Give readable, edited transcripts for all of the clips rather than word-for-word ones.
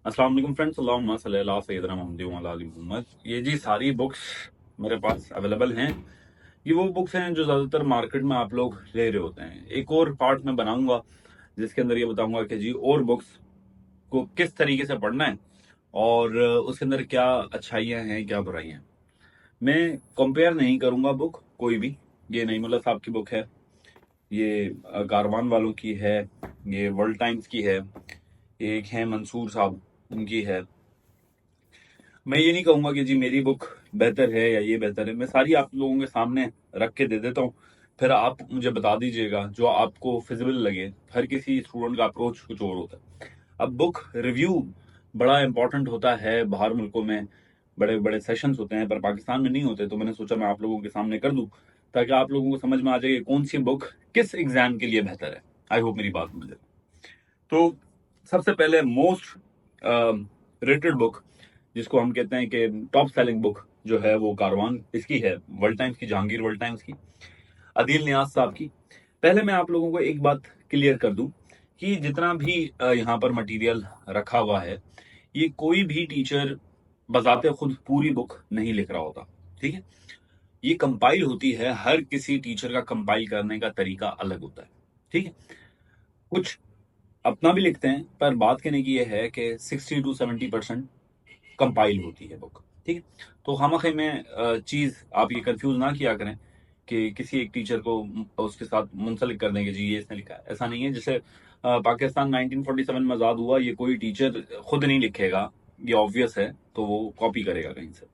अस्सलाम वालेकुम फ्रेंड्स, अल्लाहुम्मा सल्ली अला सय्यिदना मुहम्मद व अला आलि मुहम्मद। ये जी सारी बुक्स मेरे पास अवेलेबल हैं। ये वो बुक्स हैं जो ज़्यादातर मार्केट में आप लोग ले रहे होते हैं। एक और पार्ट मैं बनाऊंगा जिसके अंदर ये बताऊंगा कि जी और बुक्स को किस तरीके से पढ़ना है और उसके अंदर क्या अच्छाइयाँ हैं, क्या बुराइयाँ हैं। मैं कंपेयर नहीं करूंगा बुक कोई भी। ये नईमुल्लाह साहब की बुक है, ये कारवान वालों की है, ये वर्ल्ड टाइम्स की है, एक है मंसूर साहब उनकी है। मैं ये नहीं कहूंगा कि जी मेरी बुक बेहतर है या ये बेहतर है। मैं सारी आप लोगों के सामने रख के दे देता हूँ, फिर आप मुझे बता दीजिएगा जो आपको फिजिबल लगे। हर किसी स्टूडेंट का अप्रोच कुछ और होता है। अब बुक रिव्यू बड़ा इंपॉर्टेंट होता है। बाहर मुल्कों में बड़े बड़े सेशंस होते हैं, पर पाकिस्तान में नहीं होते। तो मैंने सोचा मैं आप लोगों के सामने कर दूं ताकि आप लोगों को समझ में आ जाए कि कौन सी बुक किस एग्जाम के लिए बेहतर है। आई होप मेरी बात समझ आए। तो सबसे पहले मोस्ट रेटेड बुक जिसको हम कहते हैं कि टॉप सेलिंग बुक जो है वो कारवान इसकी है, वर्ल्ड टाइम्स की, जहांगीर वर्ल्ड टाइम्स की, अदील नियाज साहब की। पहले मैं आप लोगों को एक बात क्लियर कर दूं कि जितना भी यहाँ पर मटेरियल रखा हुआ है, ये कोई भी टीचर बजाते खुद पूरी बुक नहीं लिख रहा होता। ठीक है, ये कंपाइल होती है। हर किसी टीचर का कंपाइल करने का तरीका अलग होता है। ठीक है, कुछ अपना भी लिखते हैं, पर बात कहने की यह है कि 60 to 70% कंपाइल होती है बुक। ठीक है, तो खामखे में चीज आप ये कंफ्यूज ना किया करें कि किसी एक टीचर को उसके साथ मुंसलिक कर देंगे जी ये इसने लिखा है। ऐसा नहीं है। जैसे पाकिस्तान 1947 में आजाद हुआ, ये कोई टीचर खुद नहीं लिखेगा, ये ऑब्वियस है, तो वो कॉपी करेगा कहीं से।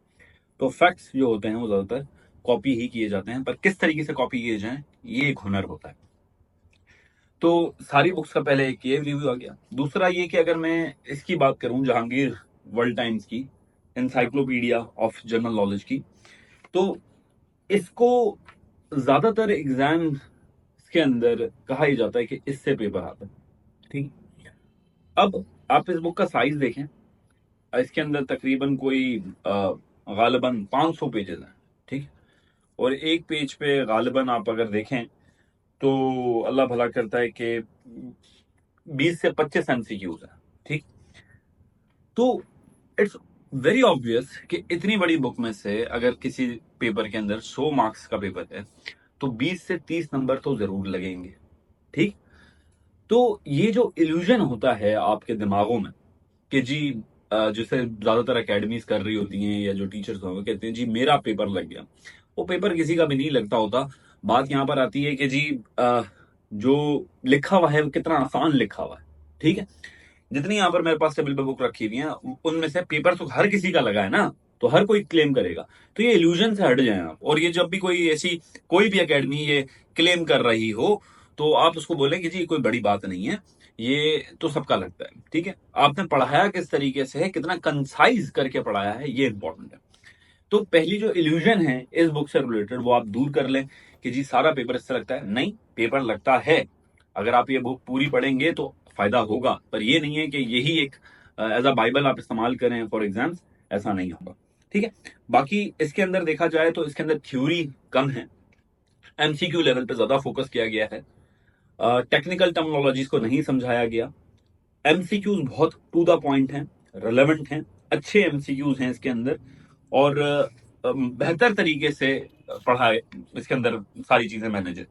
तो फैक्ट्स जो होते हैं वो ज्यादातर कॉपी ही किए जाते हैं, पर किस तरीके से कॉपी किए जाएं ये एक हुनर होता है। तो सारी बुक्स का पहले एक ये रिव्यू आ गया। दूसरा ये कि अगर मैं इसकी बात करूं, जहांगीर वर्ल्ड टाइम्स की एनसाइक्लोपीडिया ऑफ जनरल नॉलेज की, तो इसको ज्यादातर एग्जाम के अंदर कहा ही जाता है कि इससे पेपर आता है। ठीक, अब आप इस बुक का साइज देखें। इसके अंदर तकरीबन कोई गालिबन 500 पेजेस हैं। ठीक, और एक पेज पे गालिबन आप अगर देखें तो अल्लाह भला करता है कि 20 से 25 एमसीक्यूज है। ठीक, तो इट्स वेरी ऑब्वियस कि इतनी बड़ी बुक में से अगर किसी पेपर के अंदर 100 मार्क्स का पेपर है तो 20 से 30 नंबर तो जरूर लगेंगे। ठीक, तो ये जो इल्यूजन होता है आपके दिमागों में कि जी जैसे ज्यादातर एकेडमीज कर रही होती हैं या जो टीचर्स होंगे कहते हैं जी मेरा पेपर लग गया, वो पेपर किसी का भी नहीं लगता होता। बात यहां पर आती है कि जी जो लिखा हुआ है वो कितना आसान लिखा हुआ है। ठीक है, जितनी यहाँ पर मेरे पास टेबल पे बुक रखी हुई है उनमें से पेपर तो हर किसी का लगा है ना, तो हर कोई क्लेम करेगा। तो ये इल्यूजन से हट जाए आप, और ये जब भी कोई ऐसी कोई भी एकेडमी ये क्लेम कर रही हो तो आप उसको बोलें कि जी कोई बड़ी बात नहीं है, ये तो सबका लगता है। ठीक है, आपने पढ़ाया किस तरीके से है, कितना कंसाइज करके पढ़ाया है, ये इंपॉर्टेंट है। तो पहली जो इल्यूजन है इस बुक से रिलेटेड वो आप दूर कर लें कि जी सारा पेपर इससे लगता है। नहीं, पेपर लगता है। अगर आप ये बुक पूरी पढ़ेंगे तो फायदा होगा, पर ये नहीं है कि यही एक एज अ बाइबल आप इस्तेमाल करें फॉर एग्जाम्स, ऐसा नहीं होगा। ठीक है, बाकी इसके अंदर देखा जाए तो इसके अंदर थ्योरी कम है, एमसीक्यू लेवल पे ज्यादा फोकस किया गया है, टेक्निकल टर्मिनोलॉजीज को नहीं समझाया गया। एमसीक्यूज बहुत टू द पॉइंट हैं, रिलेवेंट हैं, अच्छे एमसीक्यूज हैं इसके अंदर, और बेहतर तरीके से पढ़ाए। इसके अंदर सारी चीजें मैनेज है।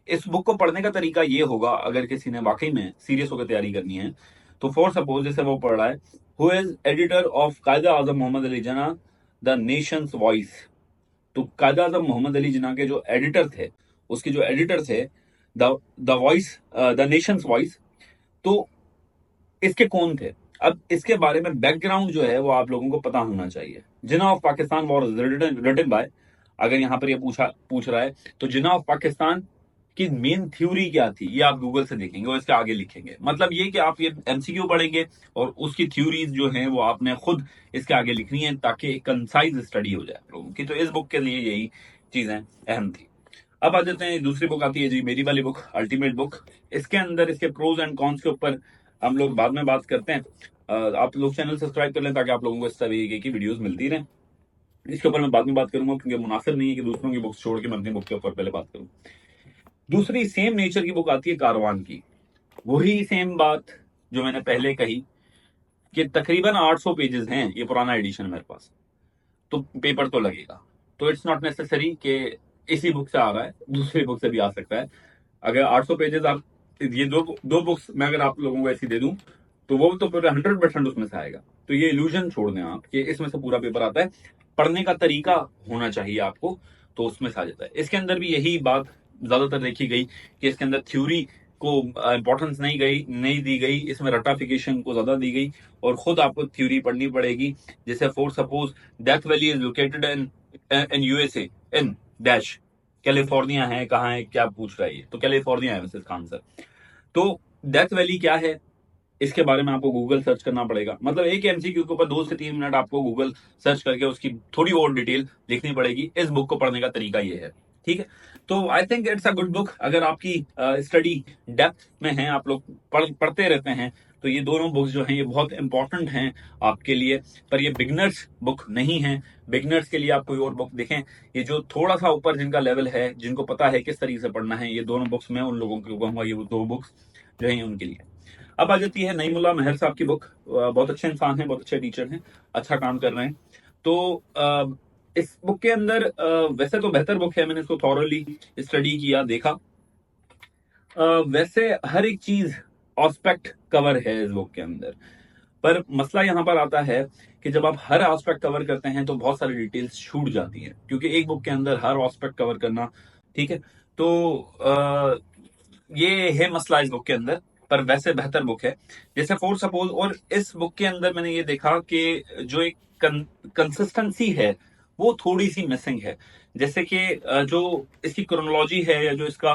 इस बुक को पढ़ने का तरीका ये होगा, अगर किसी ने वाकई में सीरियस होकर तैयारी करनी है तो फॉर सपोज जैसे वो पढ़ रहा है, हु इज एडिटर ऑफ कायदा आजम Mohammad Ali Jinnah the Nations voice. तो कायदा आजम मोहम्मद अली जिन्ना के जो एडिटर थे, उसके जो एडिटर थे the voice, the Nations voice, तो इसके कौन थे। अब इसके बारे में बैकग्राउंड जो है वो आप लोगों को पता होना चाहिए। Jinnah of Pakistan was written by, अगर यहां पर ये पूछ रहा है तो जिना ऑफ पाकिस्तान की मेन थ्योरी क्या थी, ये आप गूगल से देखेंगे और इसके आगे लिखेंगे। मतलब ये कि आप ये एमसीक्यू पढ़ेंगे और उसकी थ्योरीज जो हैं वो आपने खुद इसके आगे लिखनी है ताकि एक कंसाइज स्टडी हो जाए लोगों की। तो इस बुक के लिए यही चीजें अहम थी। अब आ जाते हैं, दूसरी बुक आती है जी मेरी वाली बुक, अल्टीमेट बुक। इसके अंदर इसके प्रोज एंड कॉन्स के ऊपर हम लोग बाद में बात करते हैं। आप लोग चैनल सब्सक्राइब कर लें ताकि आप लोगों को इस तरीके की वीडियोस मिलती रहें। इसके ऊपर मैं बाद में बात करूंगा क्योंकि मुनासिब नहीं है कि दूसरों की बुक्स छोड़ के मैं अपनी बुक के ऊपर पहले बात करूं। दूसरी सेम नेचर की बुक आती है कारवान की। वही सेम बात जो मैंने पहले कही कि तकरीबन 800 पेजेस हैं, ये पुराना एडिशन मेरे पास, तो पेपर तो लगेगा। तो इट्स नॉट नेसेसरी कि इसी बुक से आ रहा है, दूसरी बुक से भी आ सकता है। अगर 800 पेजेस आप, ये दो दो बुक्स मैं अगर आप लोगों को ऐसी दे दूं तो वो तो पूरा 100% उसमें से आएगा। तो ये इल्यूजन छोड़ दें आप कि इसमें से पूरा पेपर आता है। पढ़ने का तरीका होना चाहिए आपको, तो उसमें से आ जाता है। इसके अंदर भी यही बात ज्यादातर देखी गई कि इसके अंदर थ्योरी को इंपॉर्टेंस नहीं दी गई, इसमें रटाफिकेशन को ज्यादा दी गई और खुद आपको थ्योरी पढ़नी पड़ेगी। जैसे for suppose death valley is located in USA in dash, California है, कहाँ है, क्या पूछ रहा है ये, तो कैलिफोर्निया है वैसे इसका आंसर। तो डेथ वैली क्या है, इसके बारे में आपको गूगल सर्च करना पड़ेगा। मतलब एक एमसीक्यू के ऊपर 2 से 3 मिनट आपको गूगल सर्च करके उसकी थोड़ी और डिटेल लिखनी पड़ेगी। इस बुक को पढ़ने का तरीका ये है, ठीक है। तो I think it's a good book. अगर आपकी स्टडी डेप्थ में है, आप लोग पढ़ते रहते हैं, तो ये दोनों बुक्स जो हैं ये बहुत इंपॉर्टेंट हैं आपके लिए। पर ये बिगनर्स बुक नहीं है। बिगनर्स के लिए आप कोई और बुक देखें। ये जो थोड़ा सा ऊपर जिनका लेवल है, जिनको पता है किस तरीके से पढ़ना है, ये दोनों बुक्स मैं उन लोगों को कहूंगा, ये 2 बुक्स जो है उनके लिए। अब आ जाती है नईमुल्ला महर साहब की बुक। बहुत अच्छे इंसान हैं, बहुत अच्छे टीचर हैं, अच्छा काम कर रहे हैं। तो इस बुक के अंदर वैसे तो बेहतर बुक है, मैंने इसको थॉरली स्टडी किया, देखा। वैसे हर एक चीज ऑस्पेक्ट कवर है इस बुक के अंदर, पर मसला यहां पर आता है कि जब आप हर एस्पेक्ट कवर करते हैं तो बहुत सारी डिटेल्स छूट जाती हैं, क्योंकि एक बुक के अंदर हर एस्पेक्ट कवर करना, ठीक है। तो ये है मसला इस बुक के अंदर। पर वैसे बेहतर बुक है। जैसे फॉर सपोज, और इस बुक के अंदर मैंने ये देखा कि जो एक कंसिस्टेंसी है वो थोड़ी सी मिसिंग है। जैसे कि जो इसकी क्रोनोलॉजी है या जो इसका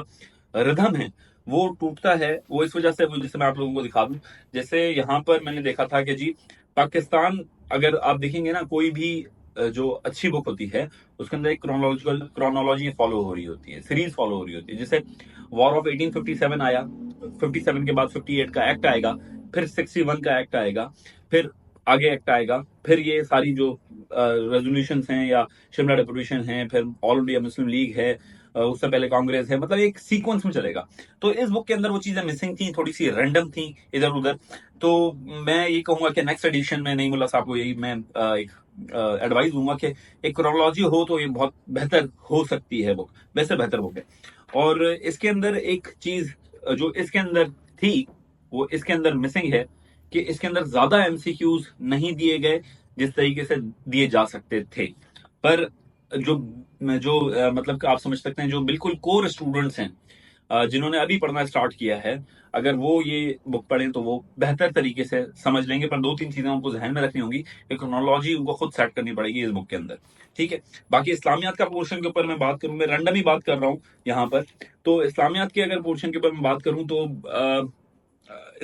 रिदम है वो टूटता है। वो इस वजह से, वो जैसे मैं आप लोगों को दिखा दूं, जैसे यहाँ पर मैंने देखा था कि जी पाकिस्तान, अगर आप देखेंगे ना कोई भी जो अच्छी बुक होती है उसके अंदर एक क्रोनोलॉजी फॉलो हो रही होती है, सीरीज फॉलो हो रही होती है। जैसे वॉर ऑफ 1857 आया, 57 के बाद 58 का एक्ट आएगा, फिर 61 का एक्ट आएगा, फिर आगे एक्ट आएगा, फिर ये सारी जो रेजोल्यूशन हैं या शिमला डिक्लेरेशन है, फिर ऑल इंडिया मुस्लिम लीग है, उससे पहले कांग्रेस है, मतलब एक सीक्वेंस में चलेगा। तो इस बुक के अंदर वो चीजें मिसिंग थी, थोड़ी सी रैंडम थी इधर उधर। तो मैं ये कहूंगा कि नेक्स्ट एडिशन में नईमुल्ला साहब को यही मैं एक एडवाइस दूंगा कि एक क्रोनोलॉजी हो तो ये बहुत बेहतर हो सकती है बुक, वैसे बेहतर बुक है। और इसके अंदर एक चीज जो इसके अंदर थी वो इसके अंदर मिसिंग है कि इसके अंदर ज्यादा एमसीक्यूज नहीं दिए गए जिस तरीके से दिए जा सकते थे। पर जो जो मतलब कि आप समझ सकते हैं, जो बिल्कुल कोर स्टूडेंट्स हैं, जिन्होंने अभी पढ़ना स्टार्ट किया है, अगर वो ये बुक पढ़ें तो वो बेहतर तरीके से समझ लेंगे। पर 2-3 चीजें उनको ध्यान में रखनी होंगी, क्रोनोलॉजी उनको खुद सेट करनी पड़ेगी इस बुक के अंदर, ठीक है। बाकी इस्लामियात का पोर्शन के ऊपर मैं बात करूं, मैं रैंडम ही बात कर रहा हूं यहाँ पर। तो इस्लामियात के अगर पोर्शन के ऊपर मैं बात करूं तो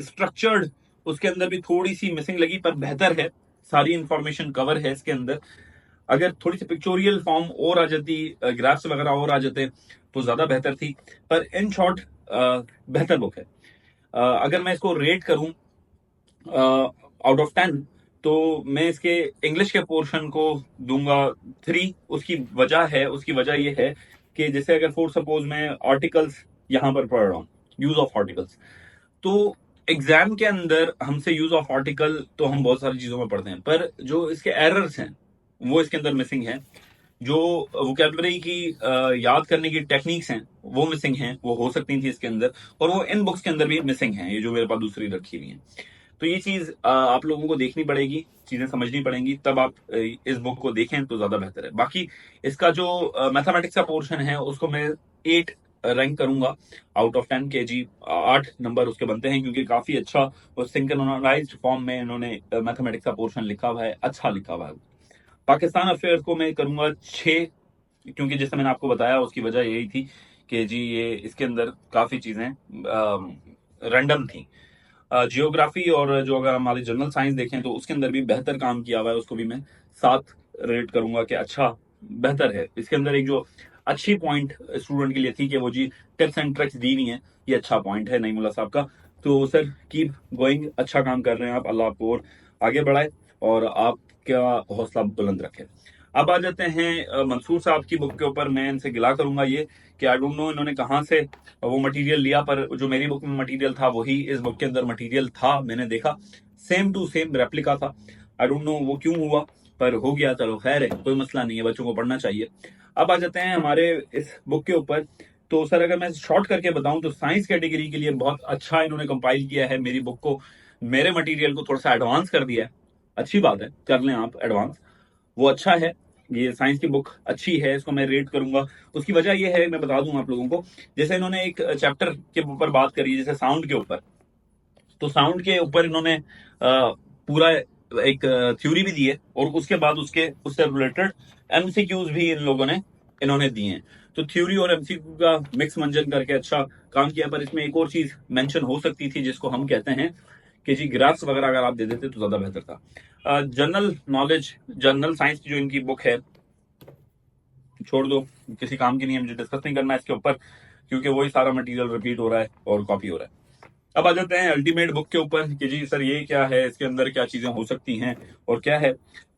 स्ट्रक्चर्ड उसके अंदर भी थोड़ी सी मिसिंग लगी, पर बेहतर है, सारी इंफॉर्मेशन कवर है इसके अंदर। अगर थोड़ी सी पिक्चोरियल फॉर्म और आ जाती, ग्राफ्स वगैरह और आ जाते तो ज्यादा बेहतर थी। पर इन शॉर्ट बेहतर बुक है। अगर मैं इसको रेट करूं आउट ऑफ 10, तो मैं इसके इंग्लिश के पोर्शन को दूंगा 3। उसकी वजह यह है कि जैसे अगर फॉर सपोज मैं आर्टिकल्स यहां पर पढ़ रहा हूं, यूज ऑफ आर्टिकल्स, तो एग्जाम के अंदर हमसे यूज ऑफ आर्टिकल तो हम बहुत सारी चीजों में पढ़ते हैं, पर जो इसके एरर्स हैं वो इसके अंदर मिसिंग है। जो वोकेबलरी की याद करने की टेक्निक्स हैं वो मिसिंग हैं, वो हो सकती थी इसके अंदर, और वो इन बुक्स के अंदर भी मिसिंग हैं, ये जो मेरे पास दूसरी रखी हुई हैं। तो ये चीज आप लोगों को देखनी पड़ेगी, चीजें समझनी पड़ेंगी, तब आप इस बुक को देखें तो ज्यादा बेहतर है। बाकी इसका जो मैथमेटिक्स का पोर्शन है उसको मैं 8 रैंक करूंगा आउट ऑफ 10 के जी। 8 नंबर उसके बनते हैं, क्योंकि काफी अच्छा और सिंक्रोनाइज्ड फॉर्म में इन्होंने मैथमेटिक्स का पोर्शन लिखा हुआ है, अच्छा लिखा हुआ है। पाकिस्तान अफेयर्स को मैं करूंगा 6, क्योंकि जैसे मैंने आपको बताया उसकी वजह यही थी कि जी ये इसके अंदर काफी चीजें रैंडम थी। जियोग्राफी और जो अगर हमारी जनरल साइंस देखें तो उसके अंदर भी बेहतर काम किया हुआ है, उसको भी मैं 7 रेट करूंगा कि अच्छा बेहतर है। इसके अंदर एक जो अच्छी पॉइंट स्टूडेंट के लिए थी कि वो जी टिप्स एंड ट्रिक्स दी हुई हैं, ये अच्छा पॉइंट है नईमुल्ला साहब का। तो सर कीप गोइंग, अच्छा काम कर रहे हैं आप, अल्लाह आपको और आगे बढ़ाए और आपका हौसला बुलंद रखे। अब आ जाते हैं मंसूर साहब की बुक के ऊपर। मैं इनसे गिला करूंगा ये कि आई डोंट नो इन्होंने कहाँ से वो मटेरियल लिया, पर जो मेरी बुक में मटेरियल था वही इस बुक के अंदर मटेरियल था। मैंने देखा सेम टू सेम रेप्लिका था। आई डोंट नो वो क्यों हुआ, पर हो गया, चलो खैर है, कोई मसला नहीं है, बच्चों को पढ़ना चाहिए। अब आ जाते हैं हमारे इस बुक के ऊपर। तो सर अगर मैं शॉर्ट करके बताऊं तो साइंस कैटेगरी के लिए बहुत अच्छा इन्होंने कंपाइल किया है मेरी बुक को, मेरे मटेरियल को थोड़ा सा एडवांस कर दिया है। अच्छी बात है, कर लें आप एडवांस, वो अच्छा है। ये साइंस की बुक अच्छी है, इसको मैं रेट करूंगा। उसकी वजह ये है, मैं बता दूं आप लोगों को, जैसे इन्होंने एक चैप्टर के ऊपर बात करी है, जैसे साउंड के ऊपर, तो साउंड के ऊपर इन्होंने पूरा एक थ्योरी भी दी है, और उसके बाद उससे रिलेटेड एमसीक्यूज भी इन लोगों ने इन्होंने दिए हैं। तो थ्योरी और एमसीक्यू का मिक्स मंजन करके अच्छा काम किया। पर इसमें एक और चीज मेंशन हो सकती थी, जिसको हम कहते हैं कि जी ग्राफ्स वगैरह अगर आप दे देते तो ज्यादा बेहतर था। जनरल नॉलेज, जनरल साइंस की जो इनकी बुक है, छोड़ दो, किसी काम की नहीं है, मुझे डिस्कस नहीं करना इसके ऊपर, क्योंकि वही सारा मटेरियल रिपीट हो रहा है और कॉपी हो रहा है। अब आ जाते हैं अल्टीमेट बुक के ऊपर कि जी सर ये क्या है, इसके अंदर क्या चीजें हो सकती हैं और क्या है।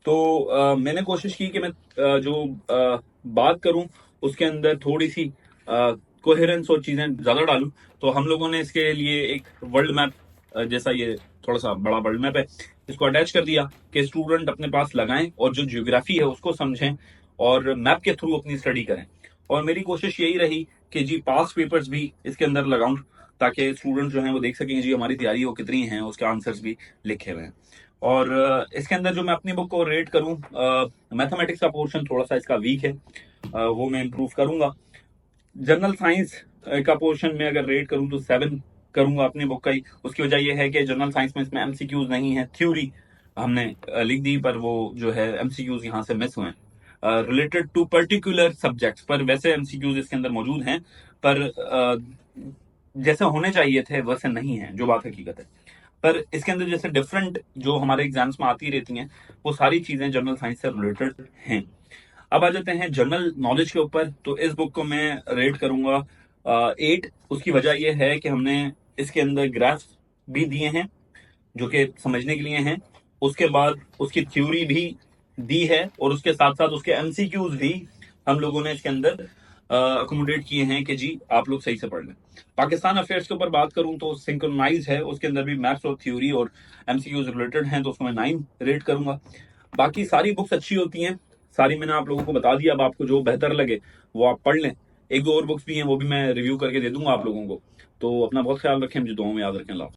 तो मैंने कोशिश की कि मैं बात करूं उसके अंदर थोड़ी सी कोहेरेंस और चीजें ज्यादा डालूं। तो हम लोगों ने इसके लिए एक वर्ल्ड मैप जैसा, ये थोड़ा सा बड़ा वर्ल्ड मैप है, इसको अटैच कर दिया कि स्टूडेंट अपने पास लगाएं और जो ज्योग्राफी है उसको समझें और मैप के थ्रू अपनी स्टडी करें। और मेरी कोशिश यही रही कि जी पास्ट पेपर्स भी इसके अंदर लगाऊं, ताकि स्टूडेंट जो हैं वो देख सकें जी हमारी तैयारी वो कितनी है, उसके आंसर्स भी लिखे हुए हैं। और इसके अंदर जो मैं अपनी बुक को रेट करूं, मैथमेटिक्स का पोर्शन थोड़ा सा इसका वीक है, वो मैं इम्प्रूव करूंगा। जनरल साइंस का पोर्शन में अगर रेट करूं तो 7 करूंगा अपनी बुक का ही। उसकी वजह यह है कि जनरल साइंस में इसमें एमसीक्यूज नहीं है, थ्योरी हमने लिख दी, पर वो जो है एमसीक्यूज यहाँ से मिस हुए हैं रिलेटेड टू पर्टिकुलर सब्जेक्ट्स। पर वैसे एमसीक्यूज इसके अंदर मौजूद हैं, पर जैसे होने चाहिए थे वैसे नहीं है, जो बात हकीकत है। पर इसके अंदर जैसे डिफरेंट जो हमारे एग्जाम्स में आती रहती हैं, वो सारी चीजें जनरल साइंस से रिलेटेड हैं। अब आ जाते हैं जनरल नॉलेज के ऊपर। तो इस बुक को मैं रेट करूंगा 8। उसकी वजह यह है कि हमने इसके अंदर ग्राफ्स भी दिए हैं जो कि समझने के लिए हैं, उसके बाद उसकी थ्योरी भी दी है, और उसके साथ साथ उसके एमसीक्यूज भी हम लोगों ने इसके अंदर अकोमोडेट किए हैं कि जी आप लोग सही से पढ़ लें। पाकिस्तान अफेयर्स के ऊपर बात करूं तो सिंक्रोनाइज है, उसके अंदर भी मैथ्स और थ्योरी और एमसीक्यूज रिलेटेड हैं, तो उसको मैं 9 रेट करूंगा। बाकी सारी बुक्स अच्छी होती हैं, सारी मैंने आप लोगों को बता दिया। अब आपको जो बेहतर लगे वो आप पढ़ लें। एक दो और बुक्स भी हैं, वो भी मैं रिव्यू करके दे दूंगा आप लोगों को। तो अपना बहुत ख्याल रखें, मुझे दुआओं में याद रखें। अल्लाह।